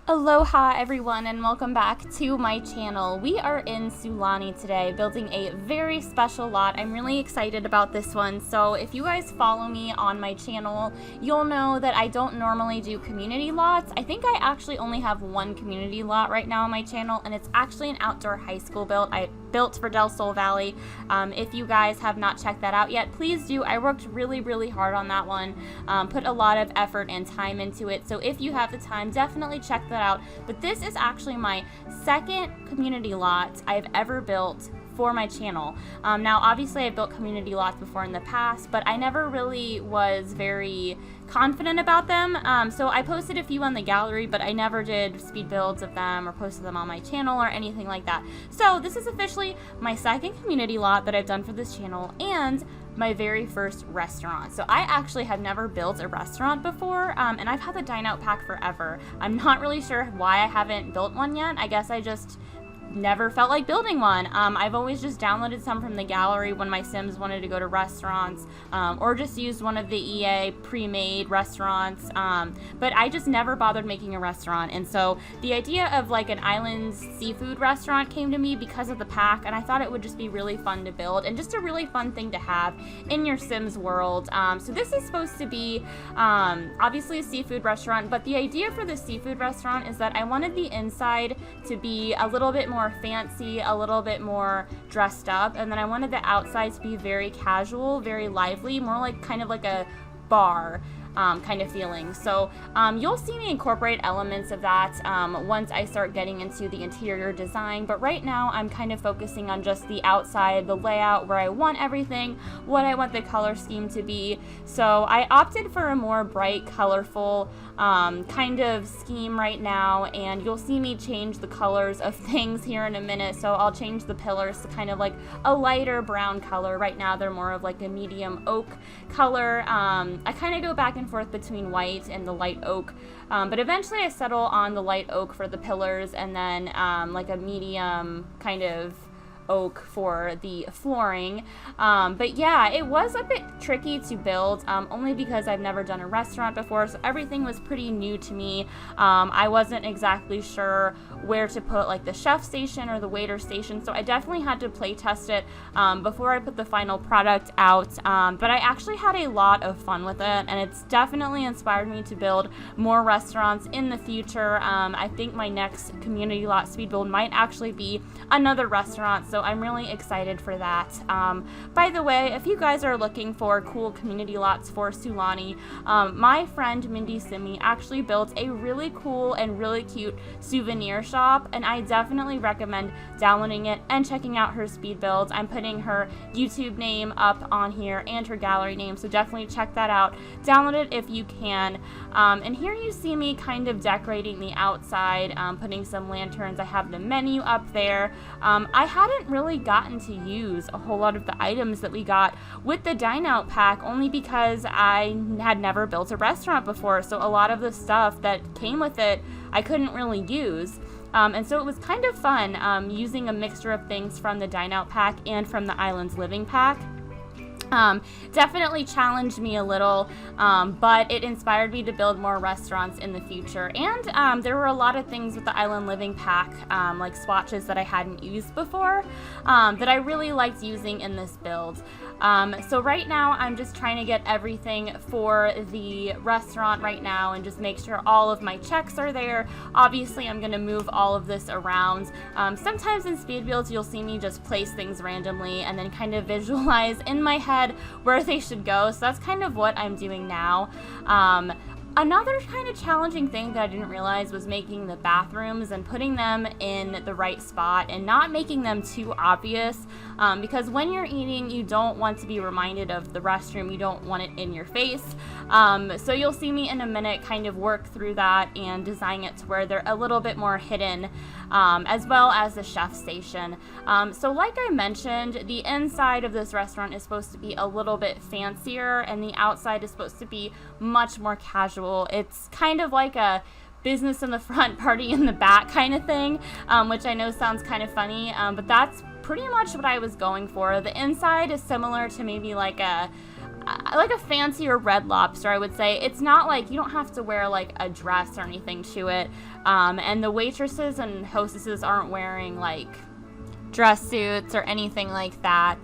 Aloha everyone and welcome back to my channel. We are in Sulani today building a very special lot. I'm really excited about this one. So if you guys follow me on my channel, you'll know that I don't normally do community lots. I think I actually only have one community lot right now on my channel, and it's actually an outdoor high school build I built for Del Sol Valley. If you guys have not checked that out yet, please do. I worked really hard on that one, put a lot of effort and time into it. So if you have the time, definitely check that out. But this is actually my second community lot I've ever built for my channel. Now obviously I built community lots before in the past, but I never really was very confident about them. So I posted a few on the gallery, but I never did speed builds of them or posted them on my channel or anything like that. So this is officially my second community lot that I've done for this channel and my very first restaurant. So I actually have never built a restaurant before, and I've had the dine out pack forever. I'm not really sure why I haven't built one yet. I guess I just never felt like building one. I've always just downloaded some from the gallery when my Sims wanted to go to restaurants, or just used one of the EA pre-made restaurants, but I just never bothered making a restaurant. And so the idea of like an island seafood restaurant came to me because of the pack, and I thought it would just be really fun to build and just a really fun thing to have in your Sims world. So this is supposed to be obviously a seafood restaurant, but the idea for the seafood restaurant is that I wanted the inside to be a little bit more fancy, a little bit more dressed up, and then I wanted the outside to be very casual, very lively, more like kind of like a bar kind of feeling. So you'll see me incorporate elements of that once I start getting into the interior design, but right now I'm kind of focusing on just the outside, the layout, where I want everything, what I want the color scheme to be. So I opted for a more bright, colorful kind of scheme right now, and you'll see me change the colors of things here in a minute. So I'll change the pillars to kind of like a lighter brown color. Right now they're more of like a medium oak color. I kind of go back and forth between white and the light oak, but eventually I settle on the light oak for the pillars, and then like a medium kind of oak for the flooring. But yeah, it was a bit tricky to build, only because I've never done a restaurant before, so everything was pretty new to me. I wasn't exactly sure where to put like the chef station or the waiter station, so I definitely had to play test it before I put the final product out. But I actually had a lot of fun with it, and it's definitely inspired me to build more restaurants in the future. I think my next community lot speed build might actually be another restaurant, so I'm really excited for that. By the way, if you guys are looking for cool community lots for Sulani, my friend Mindy Simi actually built a really cool and really cute souvenir shop, and I definitely recommend downloading it and checking out her speed builds. I'm putting her YouTube name up on here and her gallery name, so definitely check that out. Download it if you can. And here you see me kind of decorating the outside, putting some lanterns. I have the menu up there. I hadn't really gotten to use a whole lot of the items that we got with the dine out pack, only because I had never built a restaurant before, so a lot of the stuff that came with it I couldn't really use. And so it was kind of fun using a mixture of things from the dine out pack and from the Islands Living pack. Definitely challenged me a little, but it inspired me to build more restaurants in the future. And there were a lot of things with the Island Living pack, like swatches that I hadn't used before, that I really liked using in this build. So right now I'm just trying to get everything for the restaurant right now and just make sure all of my checks are there. Obviously I'm going to move all of this around. Sometimes in speed builds you'll see me just place things randomly and then kind of visualize in my head where they should go, so that's kind of what I'm doing now. Another kind of challenging thing that I didn't realize was making the bathrooms and putting them in the right spot and not making them too obvious, because when you're eating you don't want to be reminded of the restroom, you don't want it in your face. So you'll see me in a minute kind of work through that and design it to where they're a little bit more hidden, as well as the chef station. So like I mentioned, the inside of this restaurant is supposed to be a little bit fancier and the outside is supposed to be much more casual. It's kind of like a business in the front, party in the back kind of thing, which I know sounds kind of funny, but that's pretty much what I was going for. The inside is similar to maybe like a fancier Red Lobster, I would say. It's not like, you don't have to wear like a dress or anything to it. And the waitresses and hostesses aren't wearing like dress suits or anything like that.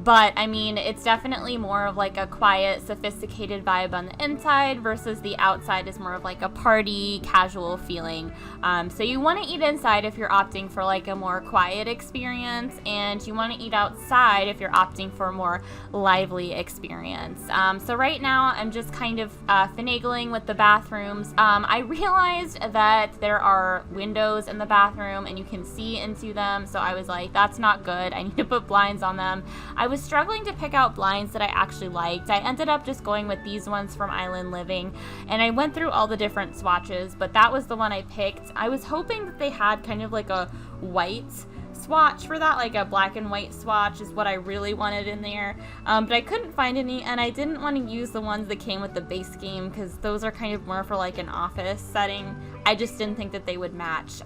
But I mean, it's definitely more of like a quiet, sophisticated vibe on the inside versus the outside is more of like a party, casual feeling. So you want to eat inside if you're opting for like a more quiet experience, and you want to eat outside if you're opting for a more lively experience. So right now I'm just kind of finagling with the bathrooms. I realized that there are windows in the bathroom and you can see into them, so I was like, that's not good. I need to put blinds on them. I was struggling to pick out blinds that I actually liked. I ended up just going with these ones from Island Living, and I went through all the different swatches, but that was the one I picked. I was hoping that they had kind of like a white swatch for that, like a black and white swatch is what I really wanted in there, but I couldn't find any, and I didn't want to use the ones that came with the base game because those are kind of more for like an office setting. I just didn't think that they would match.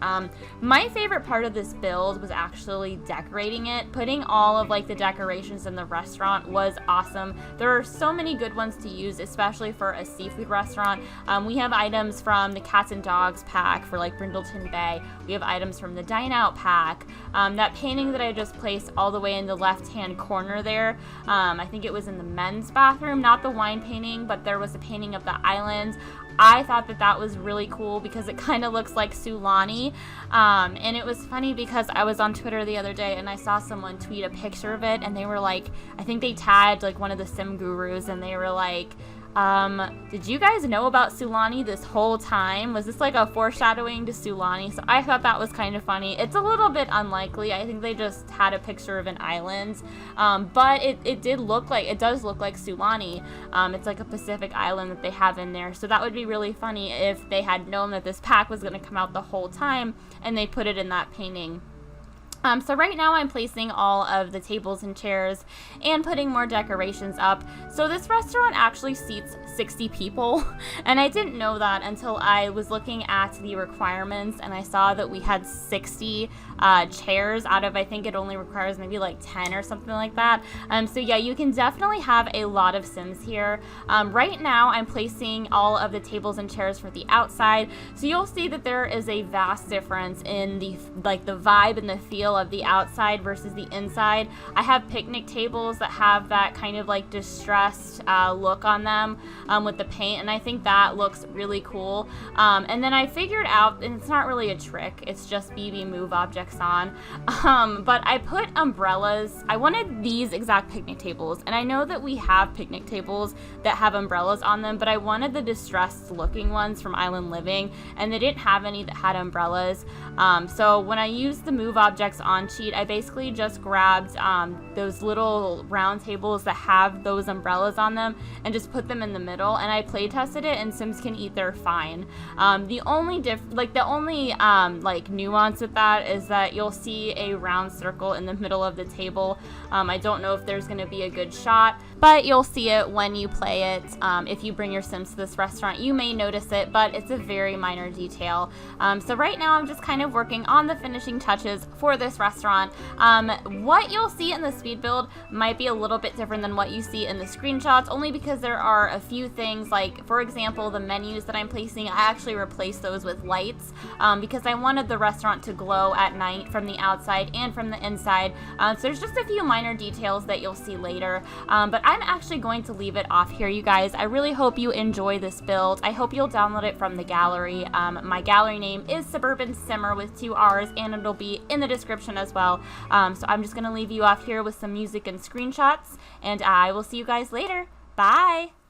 My favorite part of this build was actually decorating it. Putting all of like the decorations in the restaurant was awesome. There are so many good ones to use, especially for a seafood restaurant. We have items from the Cats and Dogs pack for like Brindleton Bay. We have items from the Dine Out pack. That painting that I just placed all the way in the left-hand corner there, I think it was in the men's bathroom, not the wine painting, but there was a painting of the islands. I thought that that was really cool because it kind of looks like Sulani, and it was funny because I was on Twitter the other day and I saw someone tweet a picture of it, and they were like, I think they tagged like one of the sim gurus, and they were like, did you guys know about Sulani this whole time? Was this like a foreshadowing to Sulani? So I thought that was kind of funny. It's a little bit unlikely. I think they just had a picture of an island, but it does look like Sulani. It's like a Pacific island that they have in there, so that would be really funny if they had known that this pack was going to come out the whole time and they put it in that painting. So right now I'm placing all of the tables and chairs and putting more decorations up. So this restaurant actually seats 60 people, and I didn't know that until I was looking at the requirements and I saw that we had 60 chairs out of, I think it only requires maybe like 10 or something like that. So yeah, you can definitely have a lot of Sims here. Right now I'm placing all of the tables and chairs for the outside, so you'll see that there is a vast difference in the vibe and the feel of the outside versus the inside. I have picnic tables that have that kind of like distressed look on them with the paint, and I think that looks really cool. And then I figured out, and it's not really a trick, it's just BB move objects on, but I put umbrellas. I wanted these exact picnic tables, and I know that we have picnic tables that have umbrellas on them, but I wanted the distressed looking ones from Island Living, and they didn't have any that had umbrellas. So when I used the move objects on sheet, I basically just grabbed those little round tables that have those umbrellas on them and just put them in the middle, and I play tested it, and Sims can eat there fine. The only nuance with that is that you'll see a round circle in the middle of the table. I don't know if there's going to be a good shot, but you'll see it when you play it. If you bring your Sims to this restaurant, you may notice it, but it's a very minor detail. So right now I'm just kind of working on the finishing touches for this restaurant. What you'll see in the speed build might be a little bit different than what you see in the screenshots, only because there are a few things, like for example the menus that I'm placing, I actually replaced those with lights because I wanted the restaurant to glow at night from the outside and from the inside. So there's just a few minor details that you'll see later, but I'm actually going to leave it off here, you guys. I really hope you enjoy this build. I hope you'll download it from the gallery. My gallery name is Suburban-simmerr with 2 R's, and it'll be in the description as well. So I'm just going to leave you off here with some music and screenshots, and I will see you guys later. Bye!